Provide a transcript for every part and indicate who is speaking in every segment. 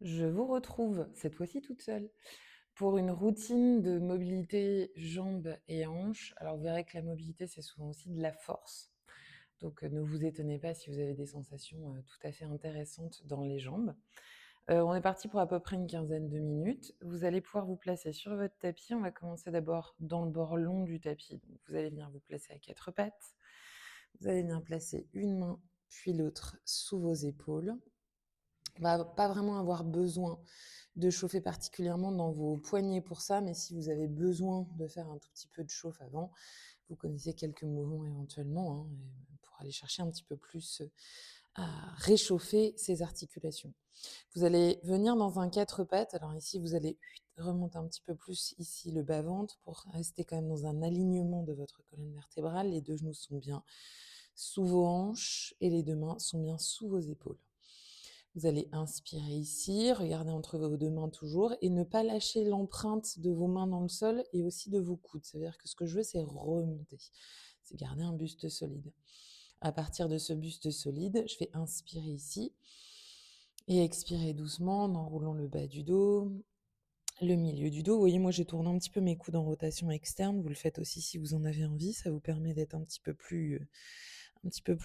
Speaker 1: Je vous retrouve, cette fois-ci toute seule, pour une routine de mobilité jambes et hanches. Alors, vous verrez que la mobilité, c'est souvent aussi de la force. Donc, ne vous étonnez pas si vous avez des sensations tout à fait intéressantes dans les jambes. On est parti pour à peu près une quinzaine de minutes. Vous allez pouvoir vous placer sur votre tapis. On va commencer d'abord dans le bord long du tapis. Donc, vous allez venir vous placer à quatre pattes. Vous allez venir placer une main puis l'autre sous vos épaules. On va pas vraiment avoir besoin de chauffer particulièrement dans vos poignets pour ça, mais si vous avez besoin de faire un tout petit peu de chauffe avant, vous connaissez quelques mouvements éventuellement, hein, pour aller chercher un petit peu plus à réchauffer ces articulations. Vous allez venir dans un quatre pattes. Alors ici, vous allez remonter un petit peu plus ici le bas-ventre pour rester quand même dans un alignement de votre colonne vertébrale. Les deux genoux sont bien sous vos hanches et les deux mains sont bien sous vos épaules. Vous allez inspirer ici, regarder entre vos deux mains toujours et ne pas lâcher l'empreinte de vos mains dans le sol et aussi de vos coudes. C'est-à-dire que ce que je veux, c'est remonter. C'est garder un buste solide. À partir de ce buste solide, je vais inspirer ici et expirer doucement en enroulant le bas du dos, le milieu du dos. Vous voyez, moi, j'ai tourné un petit peu mes coudes en rotation externe. Vous le faites aussi si vous en avez envie. Ça vous permet d'être un petit peu plus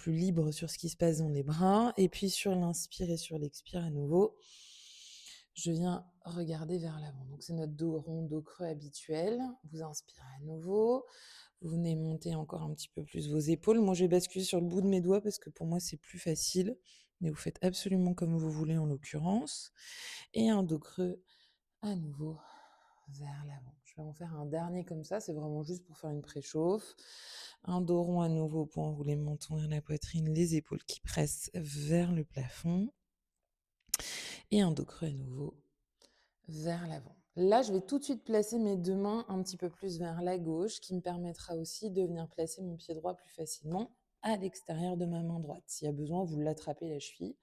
Speaker 1: libre sur ce qui se passe dans les bras. Et puis, sur l'inspire et sur l'expire à nouveau, je viens regarder vers l'avant. Donc, c'est notre dos rond, dos creux habituel. Vous inspirez à nouveau. Vous venez monter encore un petit peu plus vos épaules. Moi, je vais basculer sur le bout de mes doigts parce que pour moi, c'est plus facile. Mais vous faites absolument comme vous voulez en l'occurrence. Et un dos creux à nouveau vers l'avant. Je vais en faire un dernier comme ça, c'est vraiment juste pour faire une préchauffe. Un dos rond à nouveau pour enrouler le menton vers la poitrine, les épaules qui pressent vers le plafond. Et un dos creux à nouveau vers l'avant. Là, je vais tout de suite placer mes deux mains un petit peu plus vers la gauche, qui me permettra aussi de venir placer mon pied droit plus facilement à l'extérieur de ma main droite. S'il y a besoin, vous l'attrapez la cheville.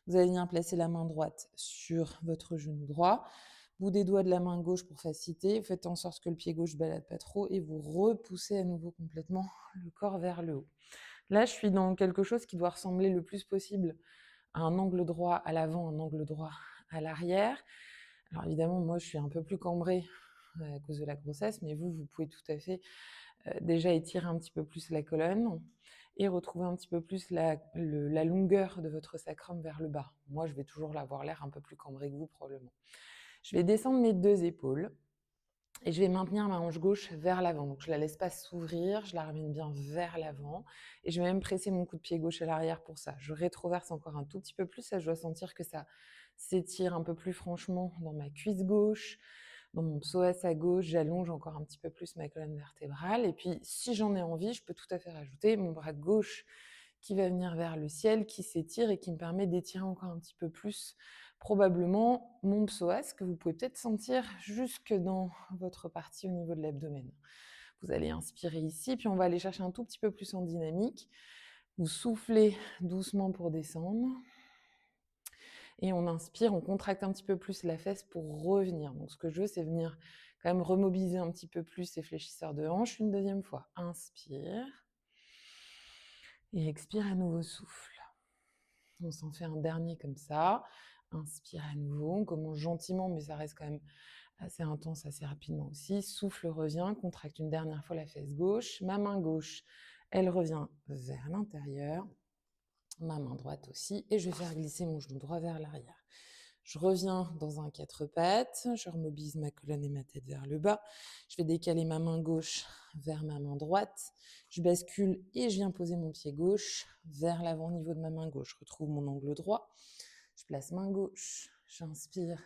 Speaker 1: Vous allez venir placer la main droite sur votre genou droit, bout des doigts de la main gauche pour faciliter. Vous faites en sorte que le pied gauche ne balade pas trop et vous repoussez à nouveau complètement le corps vers le haut. Là, je suis dans quelque chose qui doit ressembler le plus possible à un angle droit à l'avant, un angle droit à l'arrière. Alors évidemment, moi, je suis un peu plus cambrée à cause de la grossesse, mais vous pouvez tout à fait déjà étirer un petit peu plus la colonne et retrouver un petit peu plus la longueur de votre sacrum vers le bas. Moi, je vais toujours avoir l'air un peu plus cambrée que vous, probablement. Je vais descendre mes deux épaules et je vais maintenir ma hanche gauche vers l'avant. Donc, je la laisse pas s'ouvrir, je la ramène bien vers l'avant et je vais même presser mon coup de pied gauche à l'arrière pour ça. Je rétroverse encore un tout petit peu plus. Ça, je dois sentir que ça s'étire un peu plus franchement dans ma cuisse gauche, dans mon psoas à gauche. J'allonge encore un petit peu plus ma colonne vertébrale. Et puis, si j'en ai envie, je peux tout à fait rajouter mon bras gauche qui va venir vers le ciel, qui s'étire et qui me permet d'étirer encore un petit peu plus probablement mon psoas, que vous pouvez peut-être sentir jusque dans votre partie au niveau de l'abdomen. Vous allez inspirer ici, puis on va aller chercher un tout petit peu plus en dynamique. Vous soufflez doucement pour descendre. Et on inspire, on contracte un petit peu plus la fesse pour revenir. Donc ce que je veux, c'est venir quand même remobiliser un petit peu plus ces fléchisseurs de hanches. Une deuxième fois. Inspire. Et expire à nouveau, souffle. On s'en fait un dernier comme ça. Inspire à nouveau. On commence gentiment, mais ça reste quand même assez intense, assez rapidement aussi. Souffle revient, contracte une dernière fois la fesse gauche. Ma main gauche, elle revient vers l'intérieur. Ma main droite aussi. Et je vais faire glisser mon genou droit vers l'arrière. Je reviens dans un quatre pattes. Je remobilise ma colonne et ma tête vers le bas. Je vais décaler ma main gauche vers ma main droite. Je bascule et je viens poser mon pied gauche vers l'avant niveau de ma main gauche. Je retrouve mon angle droit. Je place main gauche. J'inspire.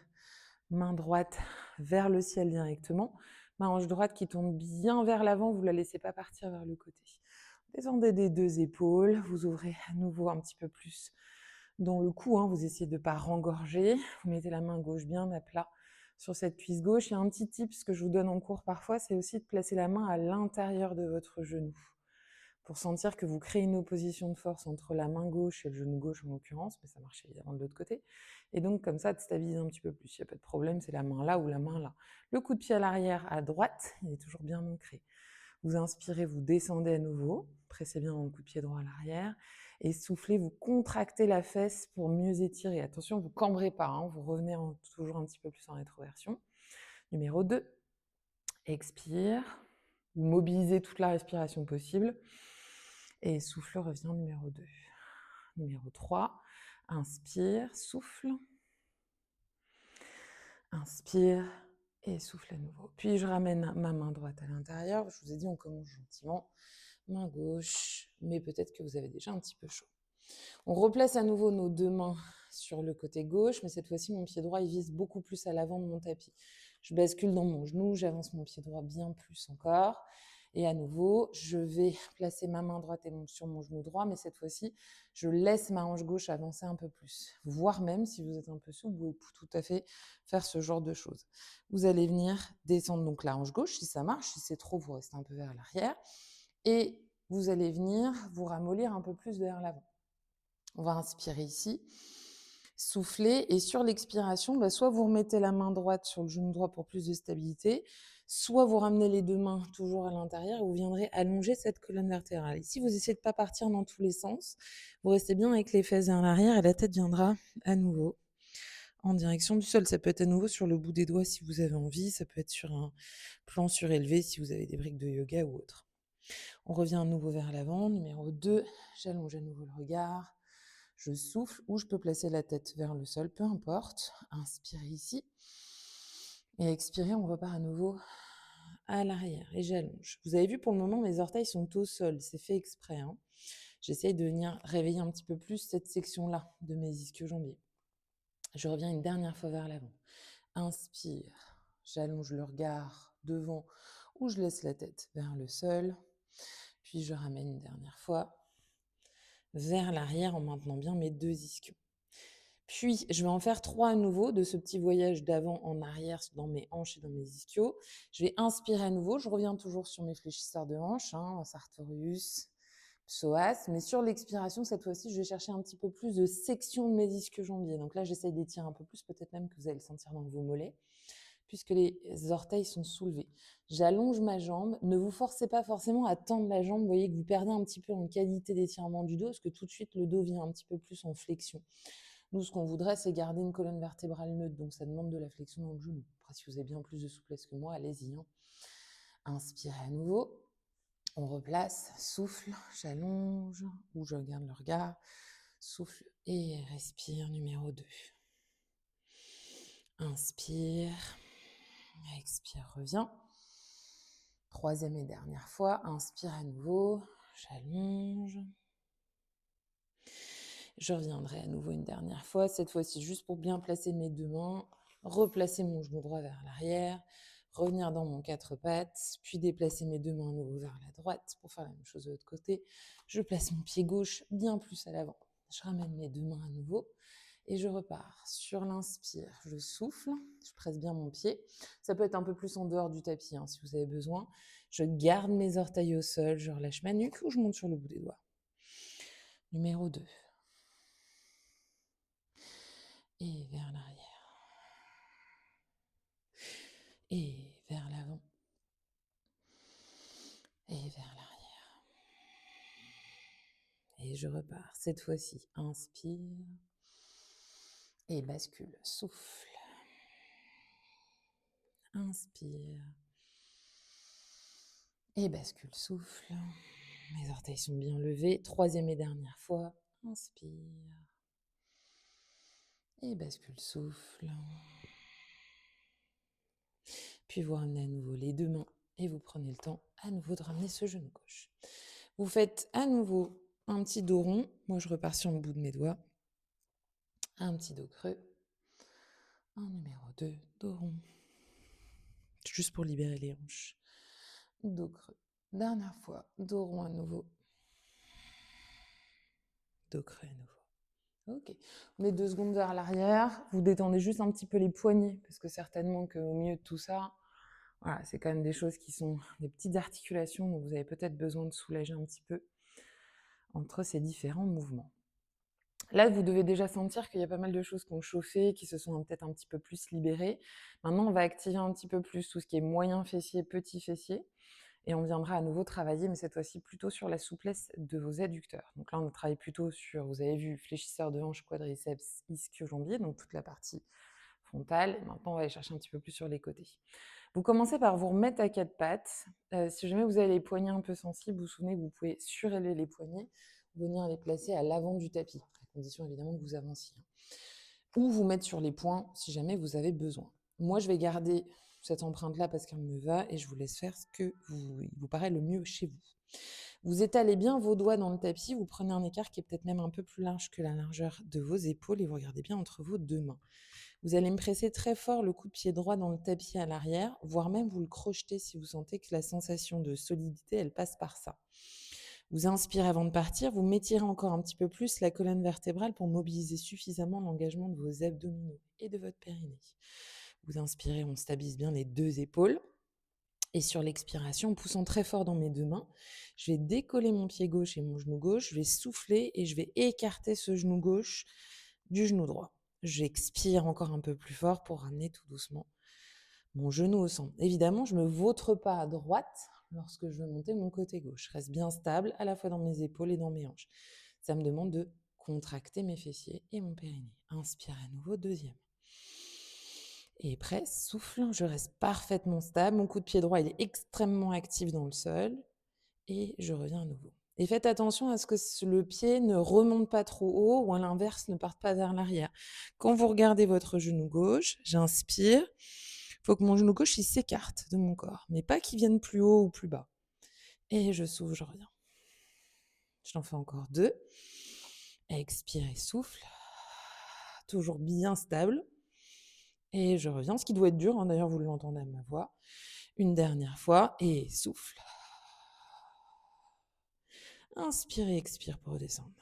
Speaker 1: Main droite vers le ciel directement. Ma hanche droite qui tourne bien vers l'avant. Vous ne la laissez pas partir vers le côté. Descendez des deux épaules. Vous ouvrez à nouveau un petit peu plus dans le cou, hein, vous essayez de ne pas rengorger. Vous mettez la main gauche bien à plat sur cette cuisse gauche. Il y a un petit tip que je vous donne en cours parfois, c'est aussi de placer la main à l'intérieur de votre genou pour sentir que vous créez une opposition de force entre la main gauche et le genou gauche en l'occurrence, mais ça marche évidemment de l'autre côté. Et donc comme ça, de stabiliser un petit peu plus. Il n'y a pas de problème, c'est la main là ou la main là. Le coup de pied à l'arrière à droite, il est toujours bien ancré. Vous inspirez, vous descendez à nouveau, pressez bien dans le coup de pied droit à l'arrière. Et soufflez, vous contractez la fesse pour mieux étirer. Attention, vous ne cambrez pas, hein, vous revenez toujours un petit peu plus en rétroversion. Numéro 2, expire. Vous mobilisez toute la respiration possible. Et souffle revient numéro 2. Numéro 3, inspire, souffle. Inspire et souffle à nouveau. Puis je ramène ma main droite à l'intérieur. Je vous ai dit, on commence gentiment. Main gauche, mais peut-être que vous avez déjà un petit peu chaud. On replace à nouveau nos 2 mains sur le côté gauche, mais cette fois-ci, mon pied droit, il vise beaucoup plus à l'avant de mon tapis. Je bascule dans mon genou, j'avance mon pied droit bien plus encore. Et à nouveau, je vais placer ma main droite sur mon genou droit, mais cette fois-ci, je laisse ma hanche gauche avancer un peu plus. Voire même, si vous êtes un peu souple, vous pouvez tout à fait faire ce genre de choses. Vous allez venir descendre donc la hanche gauche, si ça marche. Si c'est trop, vous restez un peu vers l'arrière. Et vous allez venir vous ramollir un peu plus vers l'avant. On va inspirer ici, souffler, et sur l'expiration, soit vous remettez la main droite sur le genou droit pour plus de stabilité, soit vous ramenez les 2 mains toujours à l'intérieur et vous viendrez allonger cette colonne vertébrale. Ici, vous essayez de ne pas partir dans tous les sens, vous restez bien avec les fesses vers l'arrière et la tête viendra à nouveau en direction du sol. Ça peut être à nouveau sur le bout des doigts si vous avez envie, ça peut être sur un plan surélevé si vous avez des briques de yoga ou autre. On revient à nouveau vers l'avant. Numéro 2, j'allonge à nouveau le regard. Je souffle ou je peux placer la tête vers le sol, peu importe. Inspirez ici. Et expirez, on repart à nouveau à l'arrière et j'allonge. Vous avez vu, pour le moment, mes orteils sont au sol. C'est fait exprès, hein. J'essaye de venir réveiller un petit peu plus cette section-là de mes ischio-jambiers. Je reviens une dernière fois vers l'avant. Inspire. J'allonge le regard devant ou je laisse la tête vers le sol. Puis je ramène une dernière fois vers l'arrière en maintenant bien mes 2 ischios. Puis, je vais en faire 3 à nouveau de ce petit voyage d'avant en arrière dans mes hanches et dans mes ischios. Je vais inspirer à nouveau. Je reviens toujours sur mes fléchisseurs de hanches, Sartorius, psoas. Mais sur l'expiration, cette fois-ci, je vais chercher un petit peu plus de section de mes ischio-jambiers. Donc là, j'essaye d'étirer un peu plus, peut-être même que vous allez le sentir dans vos mollets, puisque les orteils sont soulevés. J'allonge ma jambe. Ne vous forcez pas forcément à tendre la jambe. Vous voyez que vous perdez un petit peu en qualité d'étirement du dos, parce que tout de suite, le dos vient un petit peu plus en flexion. Nous, ce qu'on voudrait, c'est garder une colonne vertébrale neutre, donc ça demande de la flexion dans le genou. Après, si vous avez bien plus de souplesse que moi, allez-y. Inspirez à nouveau. On replace, souffle, j'allonge, ou je regarde le regard. Souffle et respire, numéro 2. Inspire, expire, reviens. 3e et dernière fois, inspire à nouveau, j'allonge. Je reviendrai à nouveau une dernière fois, cette fois-ci juste pour bien placer mes 2 mains, replacer mon genou droit vers l'arrière, revenir dans mon 4 pattes, puis déplacer mes 2 mains à nouveau vers la droite pour faire la même chose de l'autre côté. Je place mon pied gauche bien plus à l'avant. Je ramène mes 2 mains à nouveau et je repars. Sur l'inspire, je souffle, je presse bien mon pied. Ça peut être un peu plus en dehors du tapis si vous avez besoin. Je garde mes orteils au sol, je relâche ma nuque ou je monte sur le bout des doigts. Numéro 2. Et vers l'arrière. Et vers l'avant. Et vers l'arrière. Et je repars. Cette fois-ci, inspire. Et bascule. Souffle. Inspire. Et bascule. Souffle. Mes orteils sont bien levés. 3e et dernière fois. Inspire. Et bascule. Souffle. Puis vous ramenez à nouveau les 2 mains et vous prenez le temps à nouveau de ramener ce genou gauche. Vous faites à nouveau un petit dos rond. Moi, je repars sur le bout de mes doigts. Un petit dos creux. Un numéro 2, dos rond. Juste pour libérer les hanches. Dos creux. Dernière fois, dos rond à nouveau. Dos creux à nouveau. Ok. On met 2 secondes vers l'arrière. Vous détendez juste un petit peu les poignets, parce que certainement qu'au milieu de tout ça, voilà, c'est quand même des choses qui sont des petites articulations, donc vous avez peut-être besoin de soulager un petit peu entre ces différents mouvements. Là, vous devez déjà sentir qu'il y a pas mal de choses qui ont chauffé, qui se sont peut-être un petit peu plus libérées. Maintenant, on va activer un petit peu plus tout ce qui est moyen fessier, petit fessier. Et on viendra à nouveau travailler, mais cette fois-ci plutôt sur la souplesse de vos adducteurs. Donc là, on travaille plutôt sur, vous avez vu, fléchisseur de hanche, quadriceps, ischio-jambier, donc toute la partie frontale. Et maintenant, on va aller chercher un petit peu plus sur les côtés. Vous commencez par vous remettre à quatre pattes. Si jamais vous avez les poignets un peu sensibles, vous vous souvenez que vous pouvez surélever les poignets, venir les placer à l'avant du tapis, à condition évidemment que vous avanciez. Ou vous mettre sur les poings si jamais vous avez besoin. Moi, je vais garder cette empreinte-là parce qu'elle me va et je vous laisse faire ce que il vous paraît le mieux chez vous. Vous étalez bien vos doigts dans le tapis, vous prenez un écart qui est peut-être même un peu plus large que la largeur de vos épaules et vous regardez bien entre vos deux mains. Vous allez me presser très fort le coup de pied droit dans le tapis à l'arrière, voire même vous le crochetez si vous sentez que la sensation de solidité, elle passe par ça. Vous inspirez avant de partir, vous m'étirez encore un petit peu plus la colonne vertébrale pour mobiliser suffisamment l'engagement de vos abdominaux et de votre périnée. Vous inspirez, on stabilise bien les deux épaules. Et sur l'expiration, en poussant très fort dans mes deux mains, je vais décoller mon pied gauche et mon genou gauche, je vais souffler et je vais écarter ce genou gauche du genou droit. J'expire encore un peu plus fort pour ramener tout doucement mon genou au centre. Évidemment, je ne me vautre pas à droite lorsque je veux monter mon côté gauche. Je reste bien stable à la fois dans mes épaules et dans mes hanches. Ça me demande de contracter mes fessiers et mon périnée. Inspire à nouveau, deuxième. Et presse, souffle, je reste parfaitement stable. Mon coup de pied droit, il est extrêmement actif dans le sol. Et je reviens à nouveau. Et faites attention à ce que le pied ne remonte pas trop haut ou à l'inverse ne parte pas vers l'arrière. Quand vous regardez votre genou gauche, j'inspire. Il faut que mon genou gauche il s'écarte de mon corps, mais pas qu'il vienne plus haut ou plus bas. Et je souffle, je reviens. J'en fais encore deux. Expire et souffle. Toujours bien stable. Et je reviens, ce qui doit être dur, hein, d'ailleurs vous l'entendez à ma voix. Une dernière fois, et souffle. Inspire et expire pour redescendre.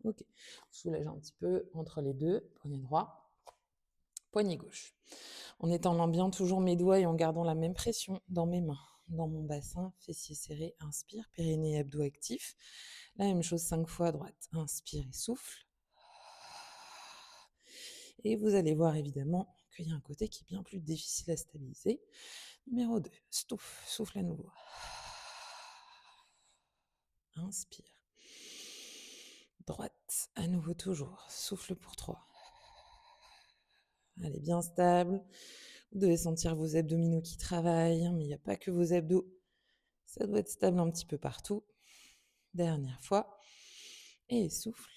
Speaker 1: Ok, soulage un petit peu entre les deux, poignet droit, poignet gauche. En étendant bien toujours mes doigts et en gardant la même pression dans mes mains, dans mon bassin, fessiers serrés, inspire, périnée et abdos actifs. La même chose 5 fois à droite, inspire et souffle. Et vous allez voir évidemment qu'il y a un côté qui est bien plus difficile à stabiliser. Numéro 2, souffle à nouveau. Inspire. Droite, à nouveau toujours. Souffle pour 3. Elle est bien stable. Vous devez sentir vos abdominaux qui travaillent, mais il n'y a pas que vos abdos. Ça doit être stable un petit peu partout. Dernière fois. Et souffle.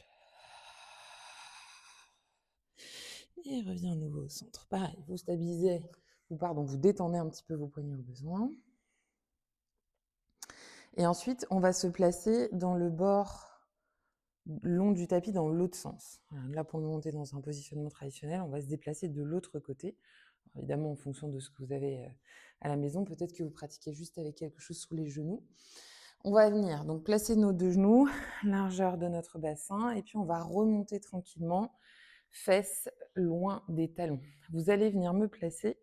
Speaker 1: Et reviens à nouveau au centre. Pareil, vous stabilisez, vous détendez un petit peu vos poignets au besoin. Et ensuite, on va se placer dans le bord long du tapis dans l'autre sens. Voilà, là, pour monter dans un positionnement traditionnel, on va se déplacer de l'autre côté. Alors, évidemment, en fonction de ce que vous avez à la maison, peut-être que vous pratiquez juste avec quelque chose sous les genoux. On va venir donc placer nos deux genoux, largeur de notre bassin, et puis on va remonter tranquillement, fesses loin des talons. Vous allez venir me placer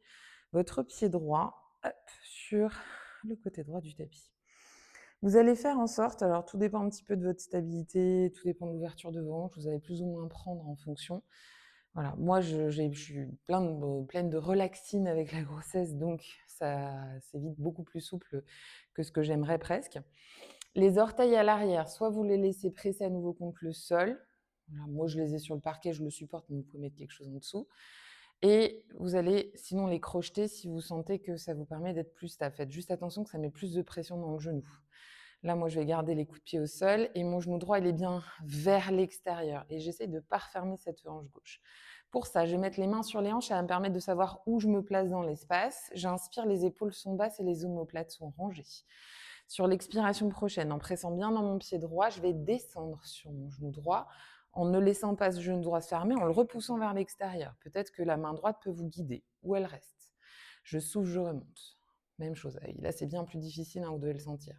Speaker 1: votre pied droit sur le côté droit du tapis. Vous allez faire en sorte, alors tout dépend un petit peu de votre stabilité, tout dépend de l'ouverture de vos hanches, vous allez plus ou moins prendre en fonction. Voilà, moi je suis pleine de relaxine avec la grossesse, donc c'est vite beaucoup plus souple que ce que j'aimerais presque. Les orteils à l'arrière, soit vous les laissez presser à nouveau contre le sol. Voilà, moi je les ai sur le parquet, je le supporte, mais vous pouvez mettre quelque chose en dessous. Et vous allez sinon les crocheter si vous sentez que ça vous permet d'être plus stable. Faites juste attention que ça met plus de pression dans le genou. Là, moi, je vais garder les coups de pied au sol et mon genou droit, il est bien vers l'extérieur. Et j'essaie de ne pas refermer cette hanche gauche. Pour ça, je vais mettre les mains sur les hanches, ça va me permettre de savoir où je me place dans l'espace. J'inspire, les épaules sont basses et les omoplates sont rangées. Sur l'expiration prochaine, en pressant bien dans mon pied droit, je vais descendre sur mon genou droit en ne laissant pas ce genou droit se fermer, en le repoussant vers l'extérieur. Peut-être que la main droite peut vous guider, où elle reste. Je souffle, je remonte. Même chose. Là, c'est bien plus difficile, hein, vous devez le sentir.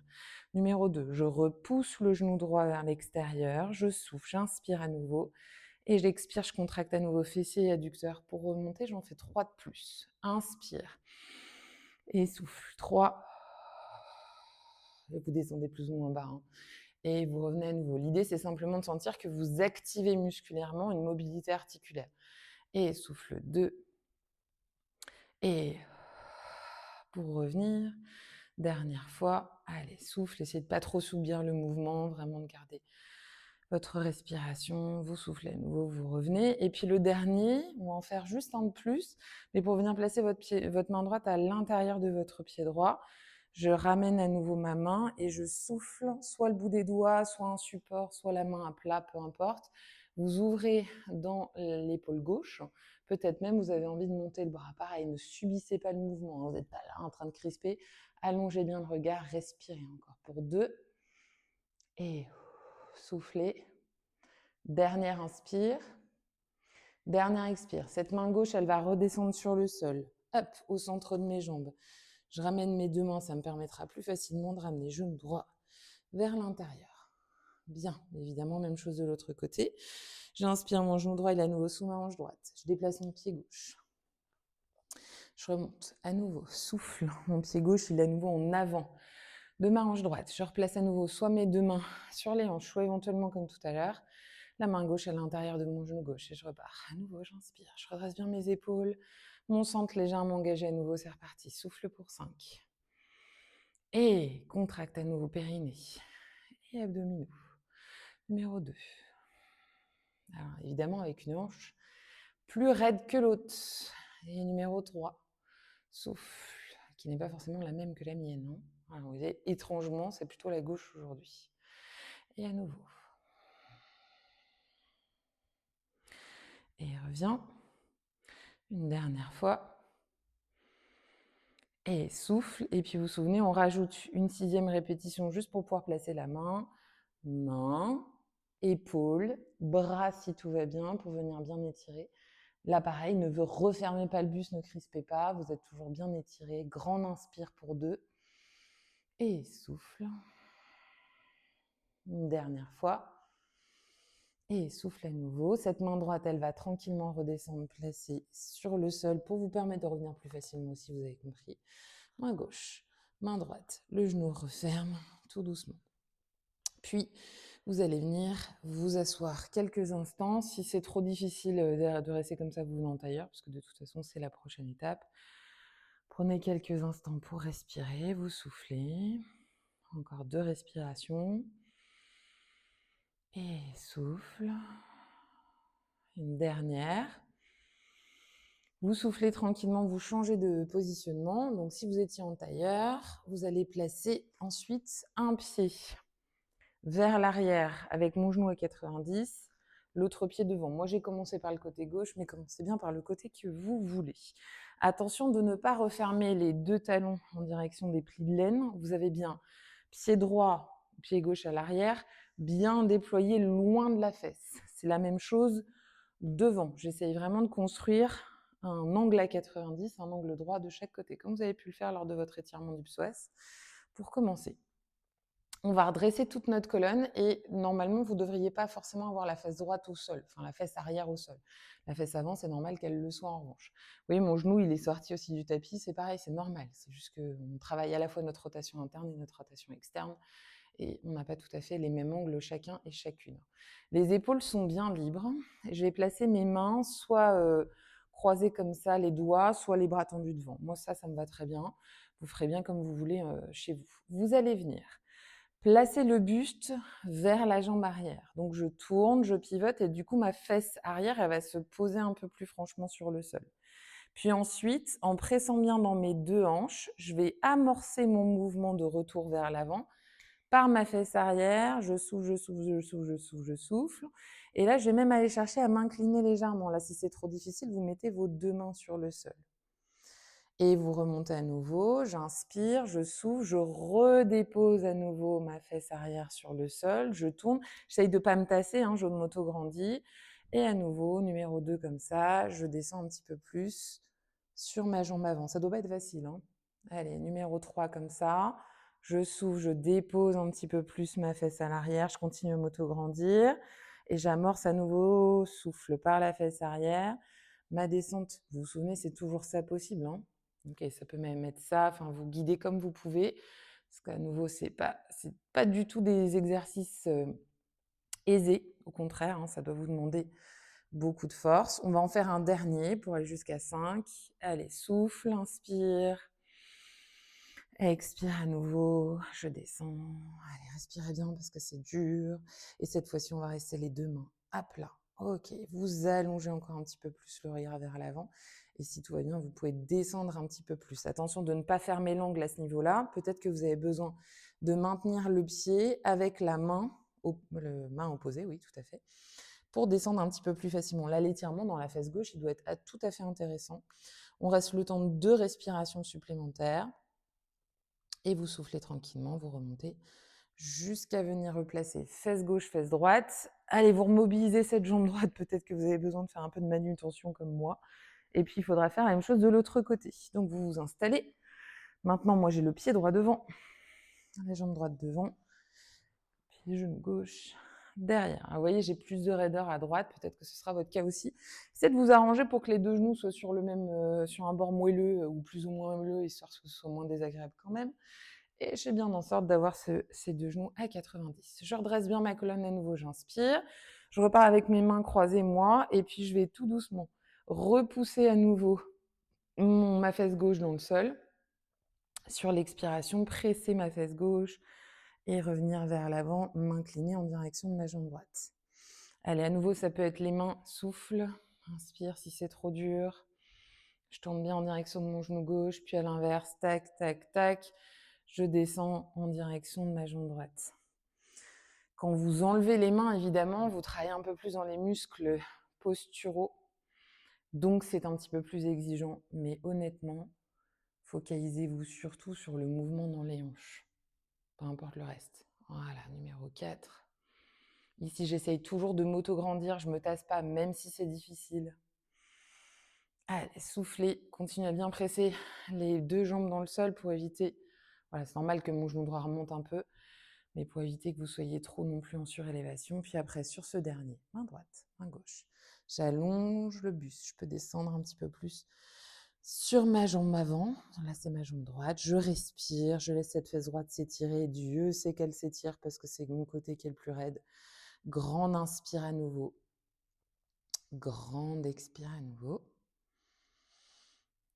Speaker 1: Numéro 2, je repousse le genou droit vers l'extérieur, je souffle, j'inspire à nouveau. Et j'expire, je contracte à nouveau fessiers et adducteurs. Pour remonter, j'en fais 3 de plus. Inspire. Et souffle. 3. Et vous descendez plus ou moins bas. Hein. Et vous revenez à nouveau. L'idée, c'est simplement de sentir que vous activez musculairement une mobilité articulaire. Et souffle 2. Et pour revenir, Dernière fois. Allez, souffle. Essayez de pas trop subir le mouvement, vraiment de garder votre respiration. Vous soufflez à nouveau, vous revenez. Et puis le dernier, on va en faire juste un de plus, mais pour venir placer votre main droite à l'intérieur de votre pied droit. Je ramène à nouveau ma main et je souffle soit le bout des doigts, soit un support, soit la main à plat, peu importe. Vous ouvrez dans l'épaule gauche. Peut-être même vous avez envie de monter le bras. Pareil, ne subissez pas le mouvement, hein. Vous n'êtes pas là en train de crisper. Allongez bien le regard, respirez encore pour 2. Et soufflez. Dernière inspire. Dernière expire. Cette main gauche, elle va redescendre sur le sol. Hop, au centre de mes jambes. Je ramène mes 2 mains, ça me permettra plus facilement de ramener genou droit vers l'intérieur. Bien, évidemment, même chose de l'autre côté. J'inspire, mon genou droit, il est à nouveau sous ma hanche droite. Je déplace mon pied gauche. Je remonte à nouveau, souffle. Mon pied gauche, il est à nouveau en avant de ma hanche droite. Je replace à nouveau soit mes 2 mains sur les hanches, soit éventuellement comme tout à l'heure, la main gauche à l'intérieur de mon genou gauche et je repars. À nouveau, j'inspire, je redresse bien mes épaules, mon centre légèrement engagé à nouveau, c'est reparti. Souffle pour 5. Et contracte à nouveau périnée et abdominaux. Numéro 2. Alors évidemment avec une hanche plus raide que l'autre. Et numéro 3. Souffle, qui n'est pas forcément la même que la mienne. Hein. Alors, vous voyez, étrangement, c'est plutôt la gauche aujourd'hui. Et à nouveau. Et reviens. Une dernière fois. Et souffle. Et puis vous vous souvenez, on rajoute une 6e répétition juste pour pouvoir placer la main. Main, épaule, bras si tout va bien pour venir bien étirer. Là, pareil, ne refermez pas le buste, ne crispez pas. Vous êtes toujours bien étiré. Grande inspire pour 2. Et souffle. Une dernière fois. Et souffle à nouveau. Cette main droite, elle va tranquillement redescendre, placer sur le sol pour vous permettre de revenir plus facilement si vous avez compris. Main gauche, main droite. Le genou referme tout doucement. Puis, vous allez venir vous asseoir quelques instants. Si c'est trop difficile de rester comme ça, vous venez en tailleur, parce que de toute façon, c'est la prochaine étape. Prenez quelques instants pour respirer, vous soufflez. Encore 2 respirations. Et souffle. Une dernière. Vous soufflez tranquillement, vous changez de positionnement. Donc, si vous étiez en tailleur, vous allez placer ensuite un pied vers l'arrière avec mon genou à 90, l'autre pied devant. Moi, j'ai commencé par le côté gauche, mais commencez bien par le côté que vous voulez. Attention de ne pas refermer les 2 talons en direction des plis de laine. Vous avez bien pied droit, pied gauche à l'arrière, bien déployé loin de la fesse. C'est la même chose devant. J'essaye vraiment de construire un angle à 90, un angle droit de chaque côté, comme vous avez pu le faire lors de votre étirement du psoas. Pour commencer, on va redresser toute notre colonne et normalement, vous ne devriez pas forcément avoir la fesse droite au sol, enfin la fesse arrière au sol. La fesse avant, c'est normal qu'elle le soit en revanche. Vous voyez, mon genou, il est sorti aussi du tapis, c'est pareil, c'est normal. C'est juste qu'on travaille à la fois notre rotation interne et notre rotation externe et on n'a pas tout à fait les mêmes angles chacun et chacune. Les épaules sont bien libres. Je vais placer mes mains soit croisées comme ça, les doigts, soit les bras tendus devant. Moi, ça me va très bien. Vous ferez bien comme vous voulez chez vous. Vous allez venir placer le buste vers la jambe arrière. Donc, je tourne, je pivote et du coup, ma fesse arrière, elle va se poser un peu plus franchement sur le sol. Puis ensuite, en pressant bien dans mes 2 hanches, je vais amorcer mon mouvement de retour vers l'avant par ma fesse arrière. Je souffle, je souffle, je souffle, je souffle, je souffle. Et là, je vais même aller chercher à m'incliner légèrement. Là, si c'est trop difficile, vous mettez vos 2 mains sur le sol. Et vous remontez à nouveau, j'inspire, je souffle, je redépose à nouveau ma fesse arrière sur le sol, je tourne, j'essaye de ne pas me tasser, hein, je m'auto-grandis. Et à nouveau, numéro 2 comme ça, je descends un petit peu plus sur ma jambe avant. Ça ne doit pas être facile. Hein. Allez, numéro 3 comme ça, je souffle, je dépose un petit peu plus ma fesse à l'arrière, je continue à m'auto-grandir. Et j'amorce à nouveau, souffle par la fesse arrière. Ma descente, vous vous souvenez, c'est toujours ça possible. Hein. Ok, ça peut même être ça, enfin vous guidez comme vous pouvez, parce qu'à nouveau, c'est pas du tout des exercices aisés, au contraire, hein, ça doit vous demander beaucoup de force. On va en faire un dernier pour aller jusqu'à 5. Allez, souffle, inspire, Expire à nouveau, je descends. Allez, respirez bien parce que c'est dur. Et cette fois-ci, on va rester les 2 mains à plat. Ok, vous allongez encore un petit peu plus le regard vers l'avant. Et si tout va bien, vous pouvez descendre un petit peu plus. Attention de ne pas fermer l'angle à ce niveau-là. Peut-être que vous avez besoin de maintenir le pied avec la main, le main opposée, oui, tout à fait, pour descendre un petit peu plus facilement. Là, l'étirement dans la fesse gauche, il doit être tout à fait intéressant. On reste le temps de 2 respirations supplémentaires. Et vous soufflez tranquillement, vous remontez jusqu'à venir replacer fesse gauche, fesse droite. Allez, vous remobilisez cette jambe droite. Peut-être que vous avez besoin de faire un peu de manutention comme moi. Et puis, il faudra faire la même chose de l'autre côté. Donc, vous vous installez. Maintenant, moi, j'ai le pied droit devant, la jambe droite devant, pied genou gauche derrière. Alors, vous voyez, j'ai plus de raideur à droite. Peut-être que ce sera votre cas aussi. Essayez de vous arranger pour que les 2 genoux soient sur le même, sur un bord moelleux ou plus ou moins moelleux, histoire que ce soit moins désagréable quand même. Et je fais bien en sorte d'avoir ces 2 genoux à 90. Je redresse bien ma colonne à nouveau, j'inspire. Je repars avec mes mains croisées, moi, et puis je vais tout doucement repousser à nouveau ma fesse gauche dans le sol. Sur l'expiration, presser ma fesse gauche et revenir vers l'avant, m'incliner en direction de ma jambe droite. Allez, à nouveau, ça peut être les mains, souffle, inspire si c'est trop dur. Je tourne bien en direction de mon genou gauche, puis à l'inverse, tac, tac, tac. Je descends en direction de ma jambe droite. Quand vous enlevez les mains, évidemment, vous travaillez un peu plus dans les muscles posturaux. Donc, c'est un petit peu plus exigeant. Mais honnêtement, focalisez-vous surtout sur le mouvement dans les hanches. Peu importe le reste. Voilà, numéro 4. Ici, j'essaye toujours de m'auto-grandir. Je ne me tasse pas, même si c'est difficile. Allez, soufflez. Continuez à bien presser les 2 jambes dans le sol pour éviter... Voilà, c'est normal que mon genou droit remonte un peu, mais pour éviter que vous soyez trop non plus en surélévation. Puis après, sur ce dernier, main droite, main gauche. J'allonge le buste. Je peux descendre un petit peu plus sur ma jambe avant. Là, c'est ma jambe droite. Je respire. Je laisse cette fesse droite s'étirer. Dieu sait qu'elle s'étire parce que c'est mon côté qui est le plus raide. Grande inspire à nouveau. Grande expire à nouveau.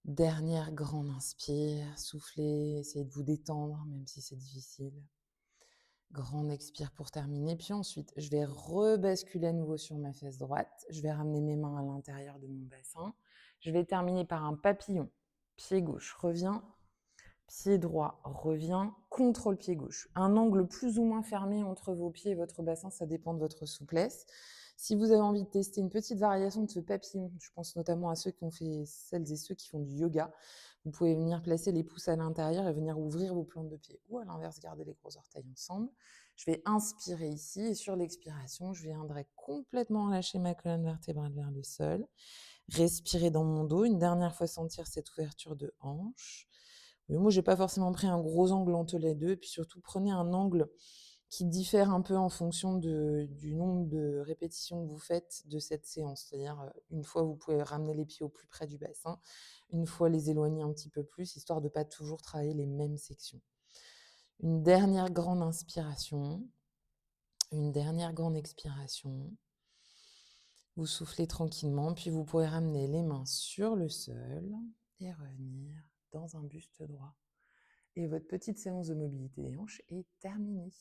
Speaker 1: Dernière grande inspire. Soufflez. Essayez de vous détendre, même si c'est difficile. Grande expire pour terminer. Puis ensuite, je vais rebasculer à nouveau sur ma fesse droite. Je vais ramener mes mains à l'intérieur de mon bassin. Je vais terminer par un papillon. Pied gauche revient. Pied droit revient. Contrôle pied gauche. Un angle plus ou moins fermé entre vos pieds et votre bassin, ça dépend de votre souplesse. Si vous avez envie de tester une petite variation de ce papillon, je pense notamment à ceux qui ont fait, celles et ceux qui font du yoga, vous pouvez venir placer les pouces à l'intérieur et venir ouvrir vos plantes de pied. Ou à l'inverse, garder les gros orteils ensemble. Je vais inspirer ici et sur l'expiration, je viendrai complètement lâcher ma colonne vertébrale vers le sol. Respirer dans mon dos. Une dernière fois, sentir cette ouverture de hanche. Mais moi, j'ai pas forcément pris un gros angle entre les deux. Et puis surtout, prenez un angle qui diffère un peu en fonction du nombre de répétitions que vous faites de cette séance. C'est-à-dire, une fois, vous pouvez ramener les pieds au plus près du bassin. Une fois, les éloigner un petit peu plus, histoire de pas toujours travailler les mêmes sections. Une dernière grande inspiration. Une dernière grande expiration. Vous soufflez tranquillement, puis vous pouvez ramener les mains sur le sol et revenir dans un buste droit. Et votre petite séance de mobilité des hanches est terminée.